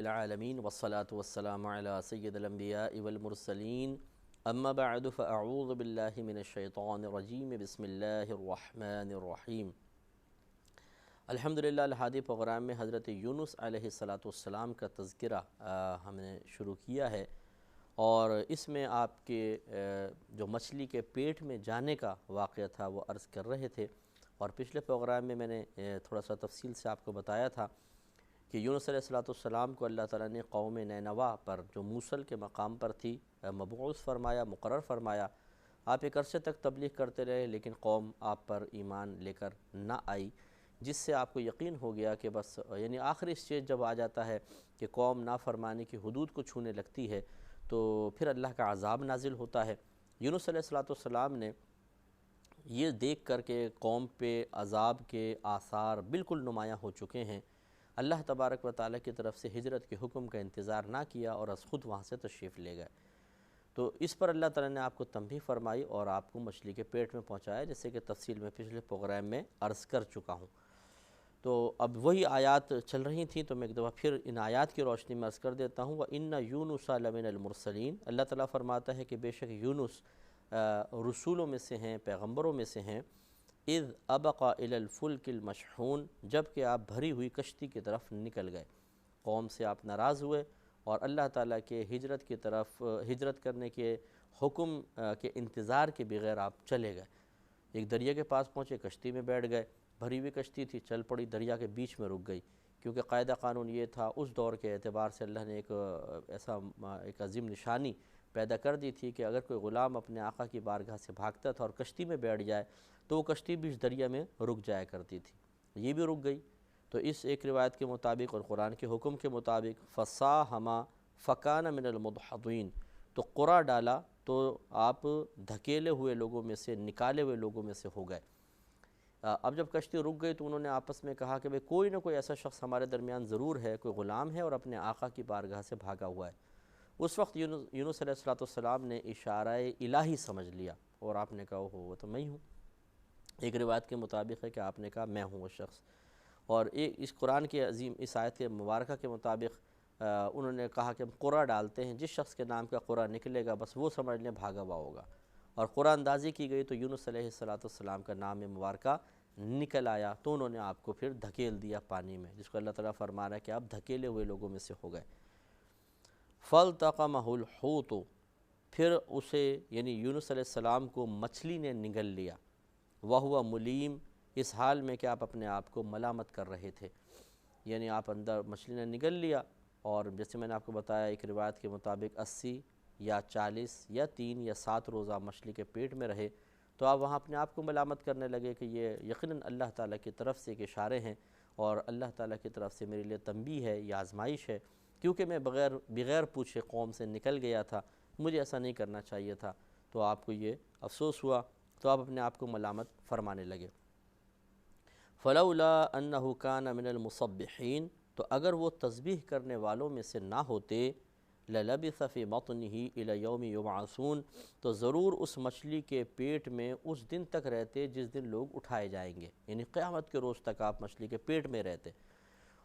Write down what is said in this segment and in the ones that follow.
العالمین والصلاة والسلام علی سید الانبیاء والمرسلین اما بعد فاعوذ باللہ من الشیطان الرجیم بسم اللہ الرحمن الرحیم۔ الحمدللہ الہادی پروگرام میں حضرت یونس علیہ السلام کا تذکرہ ہم نے شروع کیا ہے، اور اس میں آپ کے جو مچھلی کے پیٹ میں جانے کا واقعہ تھا وہ عرض کر رہے تھے، اور پچھلے پروگرام میں نے تھوڑا سا تفصیل سے آپ کو بتایا تھا کہ یونس علیہ السلام کو اللہ تعالیٰ نے قوم نینوا پر جو موصل کے مقام پر تھی مبعوث فرمایا، مقرر فرمایا۔ آپ ایک عرصے تک تبلیغ کرتے رہے، لیکن قوم آپ پر ایمان لے کر نہ آئی، جس سے آپ کو یقین ہو گیا کہ بس یعنی آخری اسٹیج جب آ جاتا ہے کہ قوم نافرمانی کی حدود کو چھونے لگتی ہے تو پھر اللہ کا عذاب نازل ہوتا ہے۔ یونس علیہ السلام نے یہ دیکھ کر کے قوم پہ عذاب کے آثار بالکل نمایاں ہو چکے ہیں، اللہ تبارک و تعالیٰ کی طرف سے ہجرت کے حکم کا انتظار نہ کیا اور از خود وہاں سے تشریف لے گئے۔ تو اس پر اللہ تعالیٰ نے آپ کو تنبیہ فرمائی اور آپ کو مچھلی کے پیٹ میں پہنچایا، جیسے کہ تفصیل میں پچھلے پروگرام میں عرض کر چکا ہوں۔ تو اب وہی آیات چل رہی تھیں، تو میں ایک دفعہ پھر ان آیات کی روشنی میں عرض کر دیتا ہوں۔ وَإِنَّ يُونُسَ لَمِنَ الْمُرْسَلِينَ، اللہ تعالیٰ فرماتا ہے کہ بے شک یونس رسولوں میں سے ہیں، پیغمبروں میں سے ہیں۔ اِذْ أَبَقَ إِلَى الْفُلْكِ الْمَشْحُونِ، جب کہ آپ بھری ہوئی کشتی کی طرف نکل گئے، قوم سے آپ ناراض ہوئے اور اللہ تعالیٰ کے ہجرت کی طرف ہجرت کرنے کے حکم کے انتظار کے بغیر آپ چلے گئے۔ ایک دریا کے پاس پہنچے، کشتی میں بیٹھ گئے، بھری ہوئی کشتی تھی، چل پڑی، دریا کے بیچ میں رک گئی، کیونکہ قاعدہ قانون یہ تھا اس دور کے اعتبار سے اللہ نے ایک عظیم نشانی پیدا کر دی تھی کہ اگر کوئی غلام اپنے آقا کی بارگاہ سے بھاگتا تھا اور کشتی میں بیٹھ جائے تو وہ کشتی بیچ دریا میں رک جایا کرتی تھی۔ یہ بھی رک گئی، تو اس ایک روایت کے مطابق اور قرآن کے حکم کے مطابق فَسَاهَمَ فَكَانَ مِنَ الْمُدْحَضِينَ، تو قرعہ ڈالا تو آپ دھکیلے ہوئے لوگوں میں سے، نکالے ہوئے لوگوں میں سے ہو گئے۔ اب جب کشتی رک گئی تو انہوں نے آپس میں کہا کہ بھئی کوئی نہ کوئی ایسا شخص ہمارے درمیان ضرور ہے، کوئی غلام ہے اور اپنے آقا کی بارگاہ سے بھاگا ہوا ہے۔ اس وقت یونس علیہ السلام نے اشارہ الہی سمجھ لیا اور آپ نے کہا وہ تو میں ہی ہوں۔ ایک روایت کے مطابق ہے کہ آپ نے کہا میں ہوں وہ شخص، اور اس قرآن کے عظیم اس آیت کے مبارکہ کے مطابق انہوں نے کہا کہ ہم قرعہ ڈالتے ہیں، جس شخص کے نام کا قرعہ نکلے گا بس وہ سمجھ لیں بھاگا ہوا ہوگا، اور قرعہ اندازی کی گئی تو یونس علیہ السلام کا نام مبارکہ نکل آیا، تو انہوں نے آپ کو پھر دھکیل دیا پانی میں، جس کو اللہ تعالیٰ فرما رہا ہے کہ آپ دھکیلے ہوئے لوگوں میں سے ہو گئے۔ فَالْتَقَمَهُ الْحُوتُ، پھر اسے یعنی یونس علیہ السلام کو مچھلی نے نگل لیا، وَهُوَ مُلِيمٌ، اس حال میں کہ آپ اپنے آپ کو ملامت کر رہے تھے، یعنی آپ اندر مچھلی نے نگل لیا، اور جیسے میں نے آپ کو بتایا ایک روایت کے مطابق 80 یا 40 یا 3 یا 7 روزہ مچھلی کے پیٹ میں رہے، تو آپ وہاں اپنے آپ کو ملامت کرنے لگے کہ یہ یقیناً اللہ تعالیٰ کی طرف سے ایک اشارے ہیں اور اللہ تعالیٰ کی طرف سے میرے لیے تنبیہ ہے یا آزمائش ہے، کیونکہ میں بغیر پوچھے قوم سے نکل گیا تھا، مجھے ایسا نہیں کرنا چاہیے تھا، تو آپ کو یہ افسوس ہوا، تو آپ اپنے آپ کو ملامت فرمانے لگے۔ فَلَوْلَا أَنَّهُ كَانَ مِنَ الْمُصَبِّحِينَ، تو اگر وہ تسبیح کرنے والوں میں سے نہ ہوتے، لَلَبِثَ فِي بَطْنِهِ إِلَى يَوْمِ يُبْعَثُونَ، تو ضرور اس مچھلی کے پیٹ میں اس دن تک رہتے جس دن لوگ اٹھائے جائیں گے، یعنی قیامت کے روز تک آپ مچھلی کے پیٹ میں رہتے۔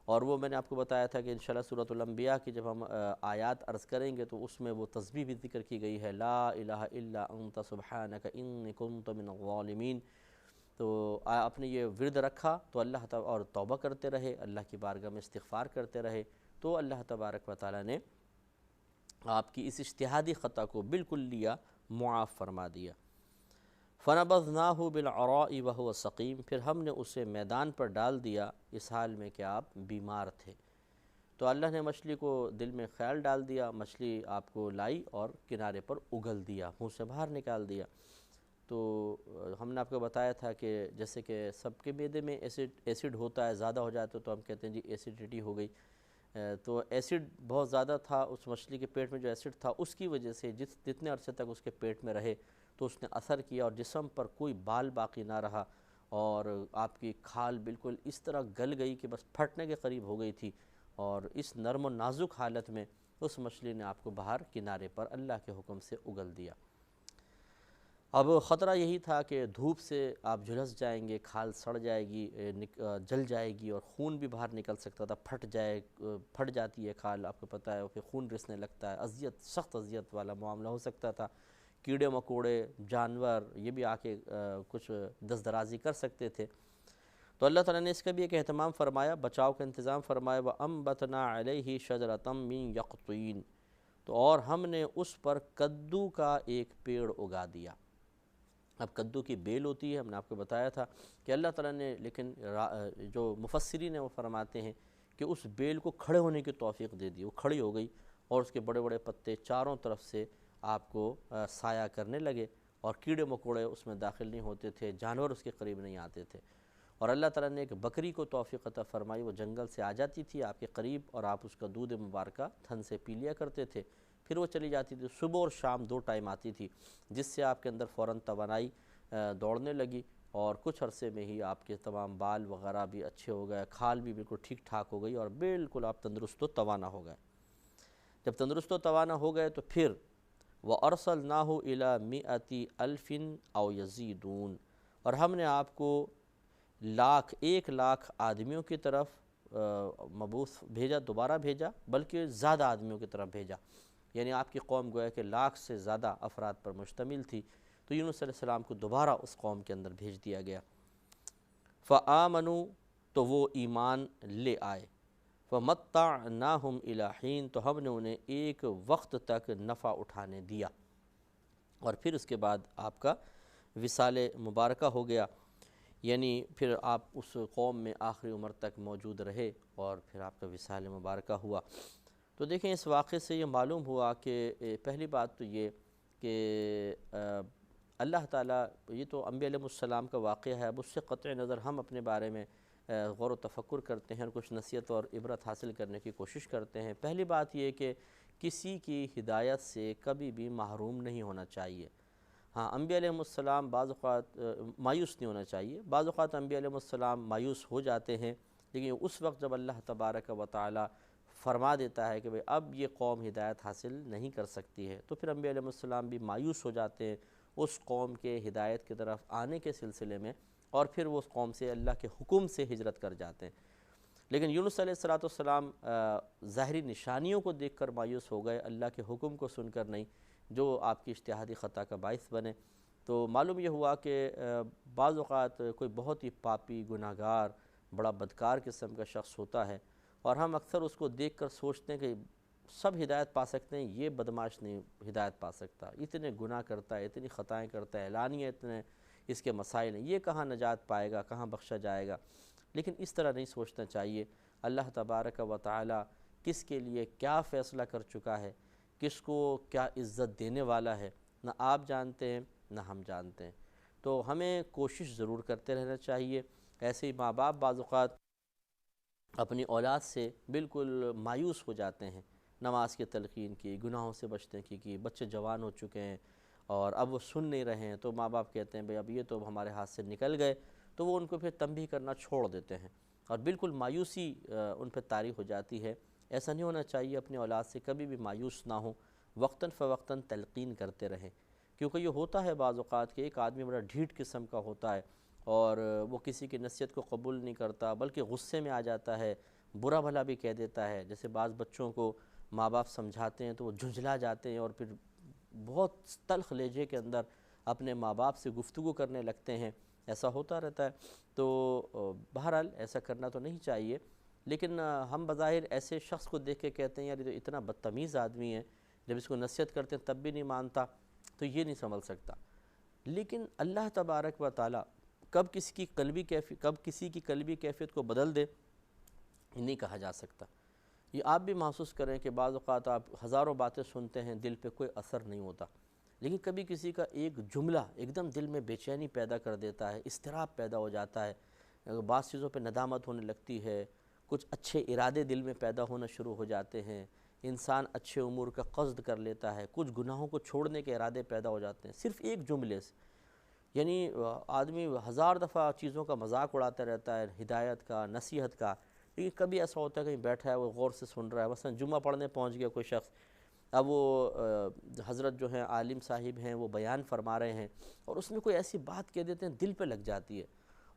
اور وہ میں نے آپ کو بتایا تھا کہ انشاءاللہ سورۃ الانبیاء کی جب ہم آیات عرض کریں گے تو اس میں وہ تسبیح بھی ذکر کی گئی ہے، لا الہ الا انت سبحانک انی کنت من الظالمین۔ تو آپ نے یہ ورد رکھا تو اللہ تعالیٰ اور توبہ کرتے رہے، اللہ کی بارگاہ میں استغفار کرتے رہے، تو اللہ تبارک و تعالیٰ نے آپ کی اس اجتہادی خطا کو بالکل لیا، معاف فرما دیا۔ فَنَبَذْنَاهُ بِالْعَرَاءِ وَهُوَ سَقِيمٌ، پھر ہم نے اسے میدان پر ڈال دیا اس حال میں کہ آپ بیمار تھے۔ تو اللہ نے مچھلی کو دل میں خیال ڈال دیا، مچھلی آپ کو لائی اور کنارے پر اگل دیا، منہ سے باہر نکال دیا۔ تو ہم نے آپ کو بتایا تھا کہ جیسے کہ سب کے معدے میں ایسڈ ہوتا ہے، زیادہ ہو جاتا تو ہم کہتے ہیں جی ایسیڈیٹی ہو گئی، تو ایسڈ بہت زیادہ تھا اس مچھلی کے پیٹ میں، جو ایسڈ تھا اس کی وجہ سے جتنے عرصے تک اس کے پیٹ میں رہے تو اس نے اثر کیا اور جسم پر کوئی بال باقی نہ رہا، اور آپ کی کھال بالکل اس طرح گل گئی کہ بس پھٹنے کے قریب ہو گئی تھی، اور اس نرم و نازک حالت میں اس مچھلی نے آپ کو باہر کنارے پر اللہ کے حکم سے اگل دیا۔ اب خطرہ یہی تھا کہ دھوپ سے آپ جھلس جائیں گے، کھال سڑ جائے گی، جل جائے گی اور خون بھی باہر نکل سکتا تھا، پھٹ جاتی ہے کھال، آپ کو پتہ ہے، پھر خون رسنے لگتا ہے، سخت اذیت والا معاملہ ہو سکتا تھا۔ کیڑے مکوڑے، جانور یہ بھی آ کے کچھ دست درازی کر سکتے تھے۔ تو اللہ تعالیٰ نے اس کا بھی ایک اہتمام فرمایا، بچاؤ کا انتظام فرمایا، وَأَنبَتْنَا عَلَيْهِ شَجَرَةً مِّن يَقْطِينٍ، تو اور ہم نے اس پر کدو کا ایک پیڑ اگا دیا۔ اب کدو کی بیل ہوتی ہے، ہم نے آپ کو بتایا تھا کہ اللہ تعالیٰ نے، لیکن جو مفسرین ہیں وہ فرماتے ہیں کہ اس بیل کو کھڑے ہونے کی توفیق دے دی، وہ کھڑی ہو گئی اور اس کے بڑے بڑے پتے چاروں طرف سے آپ کو سایہ کرنے لگے، اور کیڑے مکوڑے اس میں داخل نہیں ہوتے تھے، جانور اس کے قریب نہیں آتے تھے۔ اور اللہ تعالیٰ نے ایک بکری کو توفیق عطا فرمائی، وہ جنگل سے آ جاتی تھی آپ کے قریب، اور آپ اس کا دودھ مبارکہ تھن سے پی لیا کرتے تھے۔ پھر وہ چلی جاتی تھی، صبح اور شام 2 ٹائم آتی تھی، جس سے آپ کے اندر فوراً توانائی دوڑنے لگی، اور کچھ عرصے میں ہی آپ کے تمام بال وغیرہ بھی اچھے ہو گئے، کھال بھی بالکل ٹھیک ٹھاک ہو گئی، اور بالکل آپ تندرست و توانا ہو گئے۔ جب تندرست و توانا ہو گئے تو پھر وَأَرْسَلْنَاهُ إِلَى 100,000 أَوْ يَزِيدُونَ، اور ہم نے آپ کو 1,00,000 آدمیوں کی طرف مبعوث بھیجا، دوبارہ بھیجا، بلکہ زیادہ آدمیوں کی طرف بھیجا، یعنی آپ کی قوم گویا کہ 1,00,000 سے زیادہ افراد پر مشتمل تھی، تو یونس علیہ السلام کو دوبارہ اس قوم کے اندر بھیج دیا گیا۔ فَآمَنُوا، تو وہ ایمان لے آئے، فَمَتَّعْنَاهُمْ إِلَىٰ حِينٍ، تو ہم نے انہیں ایک وقت تک نفع اٹھانے دیا، اور پھر اس کے بعد آپ کا وصال مبارکہ ہو گیا، یعنی پھر آپ اس قوم میں آخری عمر تک موجود رہے، اور پھر آپ کا وصال مبارکہ ہوا۔ تو دیکھیں اس واقعے سے یہ معلوم ہوا کہ پہلی بات تو یہ کہ اللہ تعالیٰ، یہ تو انبیاء علیہ السلام کا واقعہ ہے، اب اس سے قطع نظر ہم اپنے بارے میں غور و تفکر کرتے ہیں اور کچھ نصیحت اور عبرت حاصل کرنے کی کوشش کرتے ہیں۔ پہلی بات یہ کہ کسی کی ہدایت سے کبھی بھی محروم نہیں ہونا چاہیے۔ ہاں، انبیاء علیہ السلام بعض اوقات مایوس نہیں ہونا چاہیے، بعض اوقات انبیاء علیہ السلام مایوس ہو جاتے ہیں، لیکن اس وقت جب اللہ تبارک و تعالی فرما دیتا ہے کہ بھئی اب یہ قوم ہدایت حاصل نہیں کر سکتی ہے، تو پھر انبیاء علیہ السلام بھی مایوس ہو جاتے ہیں اس قوم کے ہدایت کی طرف آنے کے سلسلے میں، اور پھر وہ اس قوم سے اللہ کے حکم سے ہجرت کر جاتے ہیں۔ لیکن یونس علیہ السلام ظاہری نشانیوں کو دیکھ کر مایوس ہو گئے، اللہ کے حکم کو سن کر نہیں، جو آپ کی اجتہادی خطا کا باعث بنے۔ تو معلوم یہ ہوا کہ بعض اوقات کوئی بہت ہی پاپی، گناہگار، بڑا بدکار قسم کا شخص ہوتا ہے، اور ہم اکثر اس کو دیکھ کر سوچتے ہیں کہ سب ہدایت پا سکتے ہیں، یہ بدماش نہیں ہدایت پا سکتا، اتنے گناہ کرتا ہے، اتنی خطائیں کرتا ہے، اعلانیہ اتنے اس کے مسائل ہیں، یہ کہاں نجات پائے گا، کہاں بخشا جائے گا۔ لیکن اس طرح نہیں سوچنا چاہیے۔ اللہ تبارک و تعالی کس کے لیے کیا فیصلہ کر چکا ہے، کس کو کیا عزت دینے والا ہے، نہ آپ جانتے ہیں نہ ہم جانتے ہیں۔ تو ہمیں کوشش ضرور کرتے رہنا چاہیے۔ ایسے ہی ماں باپ بعض اوقات اپنی اولاد سے بالکل مایوس ہو جاتے ہیں، نماز کی تلقین کی، گناہوں سے بچنے کی بچے جوان ہو چکے ہیں اور اب وہ سن نہیں رہے ہیں، تو ماں باپ کہتے ہیں بھئی اب یہ تو ہمارے ہاتھ سے نکل گئے، تو وہ ان کو پھر تنبیہ کرنا چھوڑ دیتے ہیں، اور بالکل مایوسی ان پہ طاری ہو جاتی ہے۔ ایسا نہیں ہونا چاہیے، اپنی اولاد سے کبھی بھی مایوس نہ ہوں، وقتاً فوقتاً تلقین کرتے رہیں، کیونکہ یہ ہوتا ہے بعض اوقات کہ ایک آدمی بڑا ڈھیٹ قسم کا ہوتا ہے، اور وہ کسی کی نصیحت کو قبول نہیں کرتا، بلکہ غصے میں آ جاتا ہے، برا بھلا بھی کہہ دیتا ہے۔ جیسے بعض بچوں کو ماں باپ سمجھاتے ہیں تو وہ جھنجھلا جاتے ہیں، اور پھر بہت تلخ لہجے کے اندر اپنے ماں باپ سے گفتگو کرنے لگتے ہیں، ایسا ہوتا رہتا ہے۔ تو بہرحال ایسا کرنا تو نہیں چاہیے، لیکن ہم بظاہر ایسے شخص کو دیکھ کے کہتے ہیں یار یہ تو اتنا بدتمیز آدمی ہے، جب اس کو نصیحت کرتے ہیں تب بھی نہیں مانتا، تو یہ نہیں سنبھل سکتا۔ لیکن اللہ تبارک و تعالی کب کسی کی قلبی کیفیت کو بدل دے نہیں کہا جا سکتا۔ یہ آپ بھی محسوس کریں کہ بعض اوقات آپ ہزاروں باتیں سنتے ہیں، دل پہ کوئی اثر نہیں ہوتا، لیکن کبھی کسی کا ایک جملہ ایک دم دل میں بے چینی پیدا کر دیتا ہے، اضطراب پیدا ہو جاتا ہے، بعض چیزوں پہ ندامت ہونے لگتی ہے، کچھ اچھے ارادے دل میں پیدا ہونا شروع ہو جاتے ہیں، انسان اچھے امور کا قصد کر لیتا ہے، کچھ گناہوں کو چھوڑنے کے ارادے پیدا ہو جاتے ہیں صرف ایک جملے سے۔ یعنی آدمی ہزار دفعہ چیزوں کا مذاق اڑاتا رہتا ہے، ہدایت کا، نصیحت کا، لیکن کبھی ایسا ہوتا ہے کہیں بیٹھا ہے وہ غور سے سن رہا ہے، مثلا جمعہ پڑھنے پہنچ گیا کوئی شخص، اب وہ حضرت جو ہیں عالم صاحب ہیں وہ بیان فرما رہے ہیں اور اس میں کوئی ایسی بات کہہ دیتے ہیں دل پہ لگ جاتی ہے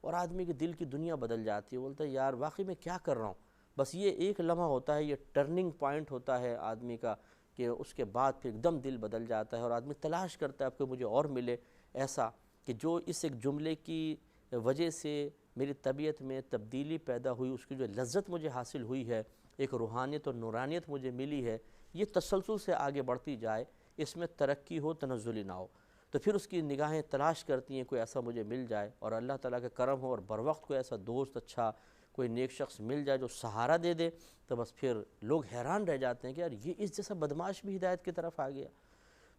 اور آدمی کے دل کی دنیا بدل جاتی ہے، بولتا ہے یار واقعی میں کیا کر رہا ہوں. بس یہ ایک لمحہ ہوتا ہے، یہ ٹرننگ پوائنٹ ہوتا ہے آدمی کا کہ اس کے بعد پھر ایک دم دل بدل جاتا ہے اور آدمی تلاش کرتا ہے اب کہ مجھے اور ملے ایسا کہ جو اس ایک جملے کی وجہ سے میری طبیعت میں تبدیلی پیدا ہوئی، اس کی جو لذت مجھے حاصل ہوئی ہے، ایک روحانیت اور نورانیت مجھے ملی ہے، یہ تسلسل سے آگے بڑھتی جائے، اس میں ترقی ہو، تنزلی نہ ہو. تو پھر اس کی نگاہیں تلاش کرتی ہیں کوئی ایسا مجھے مل جائے، اور اللہ تعالیٰ کا کرم ہو اور بروقت کوئی ایسا دوست اچھا کوئی نیک شخص مل جائے جو سہارا دے دے، تو بس پھر لوگ حیران رہ جاتے ہیں کہ یار یہ اس جیسا بدماش بھی ہدایت کی طرف آ گیا.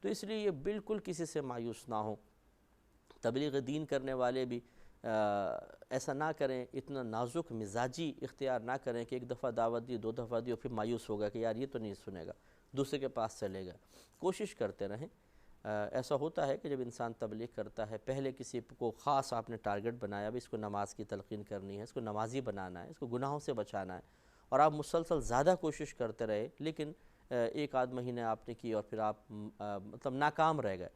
تو اس لیے یہ بالکل کسی سے مایوس نہ ہوں. تبلیغ دین کرنے والے بھی ایسا نہ کریں، اتنا نازک مزاجی اختیار نہ کریں کہ ایک دفعہ دعوت دی، دو دفعہ دی اور پھر مایوس ہوگا کہ یار یہ تو نہیں سنے گا، دوسرے کے پاس چلے گا. کوشش کرتے رہیں. ایسا ہوتا ہے کہ جب انسان تبلیغ کرتا ہے، پہلے کسی کو خاص آپ نے ٹارگٹ بنایا، بھی اس کو نماز کی تلقین کرنی ہے، اس کو نمازی بنانا ہے، اس کو گناہوں سے بچانا ہے، اور آپ مسلسل زیادہ کوشش کرتے رہے لیکن ایک آدھ مہینے آپ نے کی اور پھر آپ مطلب ناکام رہ گئے.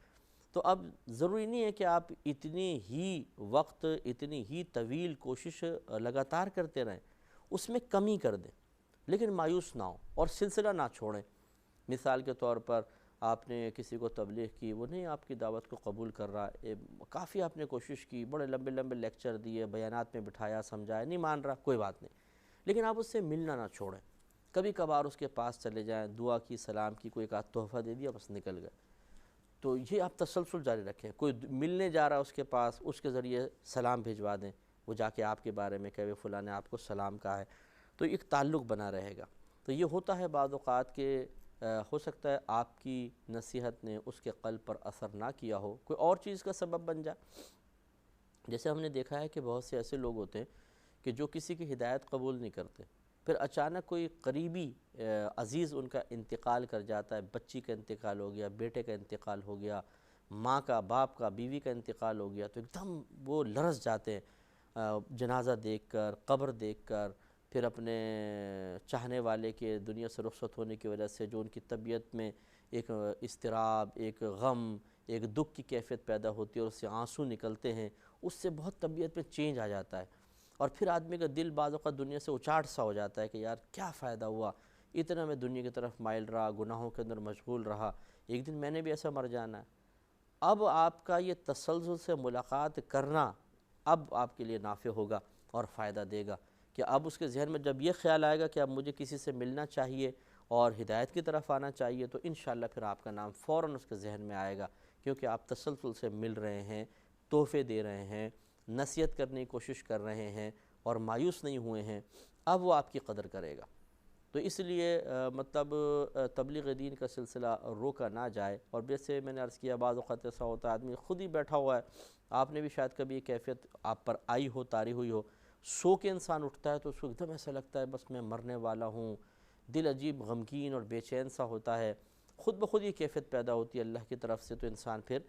تو اب ضروری نہیں ہے کہ آپ اتنی ہی وقت، اتنی ہی طویل کوشش لگاتار کرتے رہیں، اس میں کمی کر دیں لیکن مایوس نہ ہوں اور سلسلہ نہ چھوڑیں. مثال کے طور پر آپ نے کسی کو تبلیغ کی، وہ نہیں آپ کی دعوت کو قبول کر رہا، کافی آپ نے کوشش کی، بڑے لمبے لمبے لیکچر دیے، بیانات میں بٹھایا، سمجھایا، نہیں مان رہا، کوئی بات نہیں، لیکن آپ اس سے ملنا نہ چھوڑیں. کبھی کبھار اس کے پاس چلے جائیں، دعا کی، سلام کی، کوئی ایک آدھ تحفہ دے دیا، بس نکل گئے. تو یہ آپ تسلسل جاری رکھیں. کوئی ملنے جا رہا اس کے پاس، اس کے ذریعے سلام بھیجوا دیں، وہ جا کے آپ کے بارے میں کہے فلاں نے آپ کو سلام کہا ہے، تو ایک تعلق بنا رہے گا. تو یہ ہوتا ہے بعض اوقات کہ ہو سکتا ہے آپ کی نصیحت نے اس کے قلب پر اثر نہ کیا ہو، کوئی اور چیز کا سبب بن جائے. جیسے ہم نے دیکھا ہے کہ بہت سے ایسے لوگ ہوتے ہیں کہ جو کسی کی ہدایت قبول نہیں کرتے، پھر اچانک کوئی قریبی عزیز ان کا انتقال کر جاتا ہے، بچی کا انتقال ہو گیا، بیٹے کا انتقال ہو گیا، ماں کا، باپ کا، بیوی کا انتقال ہو گیا، تو ایک دم وہ لرز جاتے ہیں جنازہ دیکھ کر، قبر دیکھ کر، پھر اپنے چاہنے والے کے دنیا سے رخصت ہونے کی وجہ سے جو ان کی طبیعت میں ایک اضطراب، ایک غم، ایک دکھ کی کیفیت پیدا ہوتی ہے اور اس سے آنسو نکلتے ہیں، اس سے بہت طبیعت میں چینج آ جاتا ہے. اور پھر آدمی کا دل بعض اوقات دنیا سے اچاٹ سا ہو جاتا ہے کہ یار کیا فائدہ ہوا، اتنا میں دنیا کی طرف مائل رہا، گناہوں کے اندر مشغول رہا، ایک دن میں نے بھی ایسا مر جانا ہے. اب آپ کا یہ تسلسل سے ملاقات کرنا اب آپ کے لیے نافع ہوگا اور فائدہ دے گا کہ اب اس کے ذہن میں جب یہ خیال آئے گا کہ اب مجھے کسی سے ملنا چاہیے اور ہدایت کی طرف آنا چاہیے، تو انشاءاللہ پھر آپ کا نام فوراً اس کے ذہن میں آئے گا، کیونکہ آپ تسلسل سے مل رہے ہیں، تحفے دے رہے ہیں، نصیحت کرنے کی کوشش کر رہے ہیں اور مایوس نہیں ہوئے ہیں. اب وہ آپ کی قدر کرے گا. تو اس لیے مطلب تبلیغ دین کا سلسلہ روکا نہ جائے. اور جیسے میں نے عرض کیا بعض اوقات ایسا ہوتا ہے آدمی خود ہی بیٹھا ہوا ہے، آپ نے بھی شاید کبھی یہ کیفیت آپ پر آئی ہو، طاری ہوئی ہو، سو کے انسان اٹھتا ہے تو اس کو ایک دم ایسا لگتا ہے بس میں مرنے والا ہوں، دل عجیب غمگین اور بے چین سا ہوتا ہے، خود بخود یہ کیفیت پیدا ہوتی ہے اللہ کی طرف سے. تو انسان پھر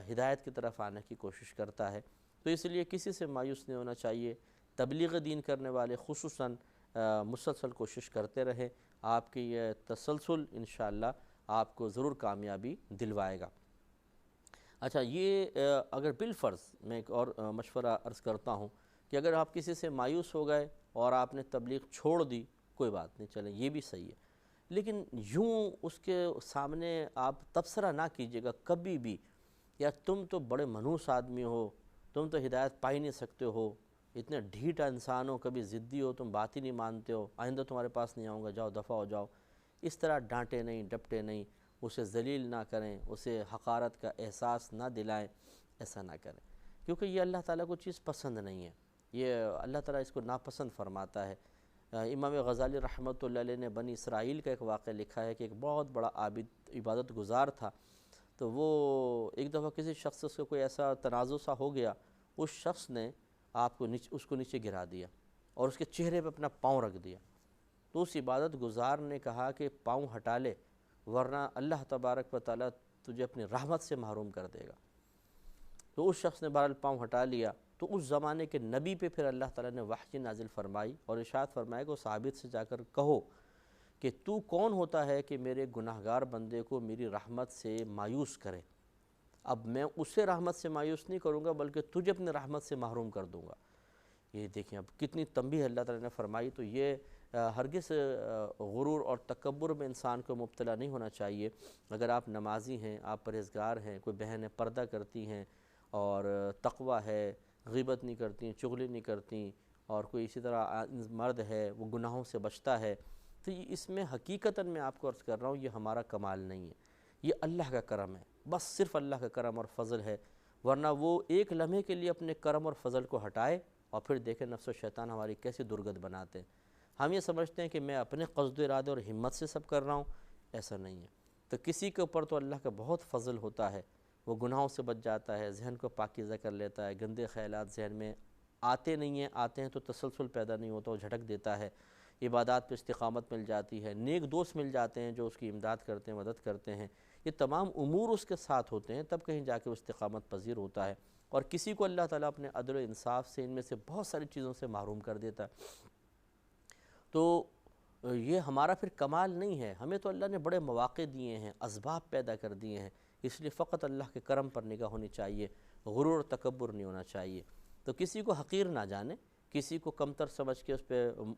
ہدایت کی طرف آنے کی کوشش کرتا ہے. تو اس لیے کسی سے مایوس نہیں ہونا چاہیے. تبلیغ دین کرنے والے خصوصاً مسلسل کوشش کرتے رہیں. آپ کی یہ تسلسل انشاءاللہ آپ کو ضرور کامیابی دلوائے گا. اچھا، یہ اگر بالفرض میں ایک اور مشورہ عرض کرتا ہوں کہ اگر آپ کسی سے مایوس ہو گئے اور آپ نے تبلیغ چھوڑ دی، کوئی بات نہیں، چلیں یہ بھی صحیح ہے، لیکن یوں اس کے سامنے آپ تبصرہ نہ کیجیے گا کبھی بھی، یا تم تو بڑے منحوس آدمی ہو، تم تو ہدایت پا ہی نہیں سکتے ہو، اتنے ڈھیٹا انسان ہو، کبھی ضدی ہو، تم بات ہی نہیں مانتے ہو، آئندہ تمہارے پاس نہیں آؤں گا، جاؤ دفع ہو جاؤ. اس طرح ڈانٹے نہیں، ڈپٹے نہیں، اسے ذلیل نہ کریں، اسے حقارت کا احساس نہ دلائیں، ایسا نہ کریں، کیونکہ یہ اللہ تعالیٰ کو چیز پسند نہیں ہے، یہ اللہ تعالیٰ اس کو ناپسند فرماتا ہے. امام غزالی رحمۃ اللہ علیہ نے بنی اسرائیل کا ایک واقعہ لکھا ہے کہ ایک بہت بڑا عابد، عبادت گزار تھا. تو وہ ایک دفعہ کسی شخص سے کوئی ایسا تنازع سا ہو گیا، اس شخص نے اس کو نیچے گرا دیا اور اس کے چہرے پہ اپنا پاؤں رکھ دیا. تو اس عبادت گزار نے کہا کہ پاؤں ہٹا لے ورنہ اللہ تبارک و تعالیٰ تجھے اپنی رحمت سے محروم کر دے گا. تو اس شخص نے بہرحال پاؤں ہٹا لیا. تو اس زمانے کے نبی پہ پھر اللہ تعالیٰ نے وحی نازل فرمائی اور ارشاد فرمایا کہ اس عابد سے جا کر کہو کہ تو کون ہوتا ہے کہ میرے گناہگار بندے کو میری رحمت سے مایوس کرے، اب میں اسے رحمت سے مایوس نہیں کروں گا بلکہ تجھے اپنے رحمت سے محروم کر دوں گا۔ یہ دیکھیں اب کتنی تنبیہ اللہ تعالیٰ نے فرمائی، تو یہ ہرگز غرور اور تکبر میں انسان کو مبتلا نہیں ہونا چاہیے۔ اگر آپ نمازی ہیں، آپ پرہیزگار ہیں، کوئی بہنیں پردہ کرتی ہیں اور تقوی ہے، غیبت نہیں کرتی، چغلی نہیں کرتی، اور کوئی اسی طرح مرد ہے وہ گناہوں سے بچتا ہے، تو اس میں حقیقتاً میں آپ کو عرض کر رہا ہوں یہ ہمارا کمال نہیں ہے، یہ اللہ کا کرم ہے، بس صرف اللہ کا کرم اور فضل ہے۔ ورنہ وہ ایک لمحے کے لیے اپنے کرم اور فضل کو ہٹائے اور پھر دیکھیں نفس و شیطان ہماری کیسی درگت بناتے ہیں۔ ہم یہ سمجھتے ہیں کہ میں اپنے قصد و ارادے اور ہمت سے سب کر رہا ہوں، ایسا نہیں ہے۔ تو کسی کے اوپر تو اللہ کا بہت فضل ہوتا ہے، وہ گناہوں سے بچ جاتا ہے، ذہن کو پاکیزہ کر لیتا ہے، گندے خیالات ذہن میں آتے نہیں ہیں، آتے ہیں تو تسلسل پیدا نہیں ہوتا، وہ جھٹک دیتا ہے، عبادات پہ استقامت مل جاتی ہے، نیک دوست مل جاتے ہیں جو اس کی امداد کرتے ہیں، مدد کرتے ہیں، یہ تمام امور اس کے ساتھ ہوتے ہیں، تب کہیں جا کے وہ استقامت پذیر ہوتا ہے۔ اور کسی کو اللہ تعالیٰ اپنے عدل و انصاف سے ان میں سے بہت ساری چیزوں سے محروم کر دیتا ہے، تو یہ ہمارا پھر کمال نہیں ہے۔ ہمیں تو اللہ نے بڑے مواقع دیے ہیں، اسباب پیدا کر دیے ہیں، اس لیے فقط اللہ کے کرم پر نگاہ ہونی چاہیے، غرور اور تکبر نہیں ہونا چاہیے۔ تو کسی کو حقیر نہ جانے، کسی کو کمتر سمجھ کے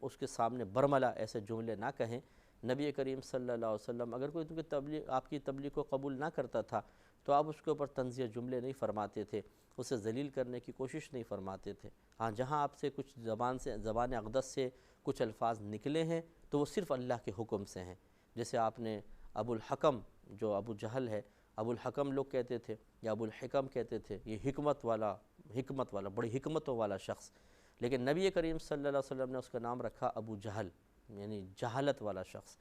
اس کے سامنے برملا ایسے جملے نہ کہیں۔ نبی کریم صلی اللہ علیہ وسلم اگر کوئی آپ کی تبلیغ کو قبول نہ کرتا تھا تو آپ اس کے اوپر طنزیہ جملے نہیں فرماتے تھے، اسے ذلیل کرنے کی کوشش نہیں فرماتے تھے۔ ہاں جہاں آپ سے کچھ زبان اقدس سے کچھ الفاظ نکلے ہیں تو وہ صرف اللہ کے حکم سے ہیں۔ جیسے آپ نے ابو الحکم، جو ابو جہل ہے، ابو الحکم لوگ کہتے تھے یا ابو الحکم کہتے تھے، یہ حکمت والا بڑی حکمتوں والا شخص، لیکن نبی کریم صلی اللہ علیہ وسلم نے اس کا نام رکھا ابو جہل، یعنی جہالت والا شخص۔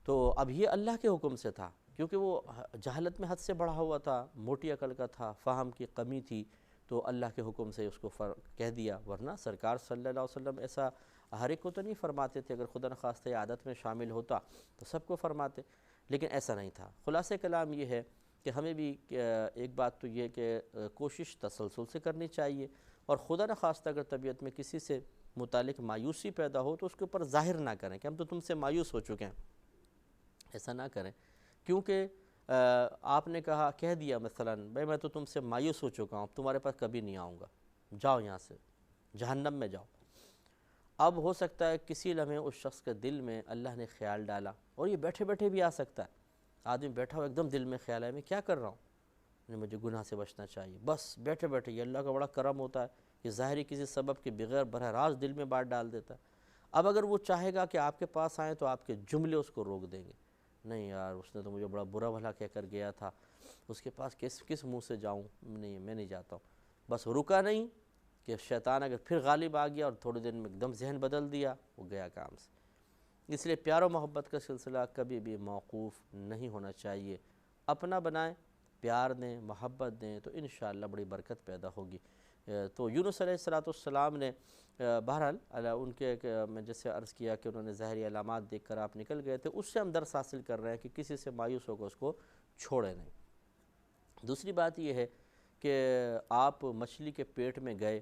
تو اب یہ اللہ کے حکم سے تھا، کیونکہ وہ جہالت میں حد سے بڑھا ہوا تھا، موٹی عقل کا تھا، فہم کی کمی تھی، تو اللہ کے حکم سے اس کو کہہ دیا۔ ورنہ سرکار صلی اللہ علیہ وسلم ایسا ہر ایک کو تو نہیں فرماتے تھے، اگر خدا نخواستہ عادت میں شامل ہوتا تو سب کو فرماتے، لیکن ایسا نہیں تھا۔ خلاصہ کلام یہ ہے کہ ہمیں بھی ایک بات تو یہ کہ کوشش تسلسل سے کرنی چاہیے، اور خدا نخواستہ اگر طبیعت میں کسی سے متعلق مایوسی پیدا ہو تو اس کے اوپر ظاہر نہ کریں کہ ہم تو تم سے مایوس ہو چکے ہیں، ایسا نہ کریں، کیونکہ آپ نے کہہ دیا مثلاً بھائی میں تو تم سے مایوس ہو چکا ہوں، تمہارے پاس کبھی نہیں آؤں گا، جاؤ یہاں سے، جہنم میں جاؤ۔ اب ہو سکتا ہے کسی لمحے اس شخص کے دل میں اللہ نے خیال ڈالا، اور یہ بیٹھے بیٹھے بھی آ سکتا ہے، آدمی بیٹھا ہو ایک دم دل میں خیال ہے میں کیا کر رہا ہوں، مجھے گناہ سے بچنا چاہیے، بس بیٹھے بیٹھے، یہ اللہ کا بڑا کرم ہوتا ہے، یہ ظاہری کسی سبب کے بغیر براہ راست دل میں بات ڈال دیتا ہے۔ اب اگر وہ چاہے گا کہ آپ کے پاس آئیں تو آپ کے جملے اس کو روک دیں گے، نہیں یار اس نے تو مجھے بڑا برا بھلا کہہ کر گیا تھا، اس کے پاس کس منہ سے جاؤں، نہیں میں نہیں جاتا ہوں۔ بس رکا نہیں کہ شیطان اگر پھر غالب آ گیا اور تھوڑے دن میں ایک دم ذہن بدل دیا، وہ گیا کام سے۔ اس لیے پیار و محبت کا سلسلہ کبھی بھی موقوف نہیں ہونا چاہیے، اپنا بنائیں، پیار دیں، محبت دیں، تو انشاءاللہ بڑی برکت پیدا ہوگی۔ تو یونس علیہ السلام نے بہرحال ان کے میں جیسے عرض کیا کہ انہوں نے ظاہری علامات دیکھ کر آپ نکل گئے تھے، اس سے ہم درس حاصل کر رہے ہیں کہ کسی سے مایوس ہو کر اس کو چھوڑے نہیں۔ دوسری بات یہ ہے کہ آپ مچھلی کے پیٹ میں گئے،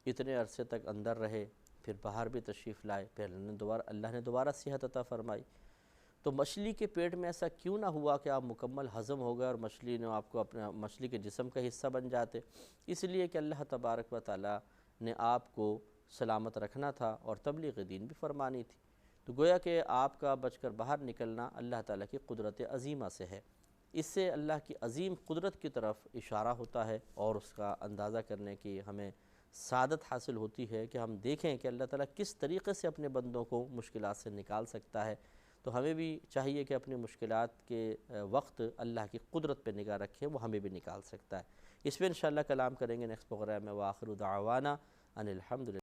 اتنے عرصے تک اندر رہے، پھر باہر بھی تشریف لائے، پھر اللہ نے دوبارہ صحت عطا فرمائی، تو مچھلی کے پیٹ میں ایسا کیوں نہ ہوا کہ آپ مکمل ہضم ہو گئے اور مچھلی نے آپ کو اپنا مچھلی کے جسم کا حصہ بن جاتے؟ اس لیے کہ اللہ تبارک و تعالیٰ نے آپ کو سلامت رکھنا تھا اور تبلیغ دین بھی فرمانی تھی، تو گویا کہ آپ کا بچ کر باہر نکلنا اللہ تعالیٰ کی قدرت عظیمہ سے ہے۔ اس سے اللہ کی عظیم قدرت کی طرف اشارہ ہوتا ہے اور اس کا اندازہ کرنے کی ہمیں سعادت حاصل ہوتی ہے کہ ہم دیکھیں کہ اللہ تعالیٰ کس طریقے سے اپنے بندوں کو مشکلات سے نکال سکتا ہے۔ تو ہمیں بھی چاہیے کہ اپنی مشکلات کے وقت اللہ کی قدرت پہ نگاہ رکھیں، وہ ہمیں بھی نکال سکتا ہے۔ اس پہ انشاءاللہ کلام کریں گے نیکسٹ پروگرام میں۔ وآخر دعوانا ان الحمد للہ۔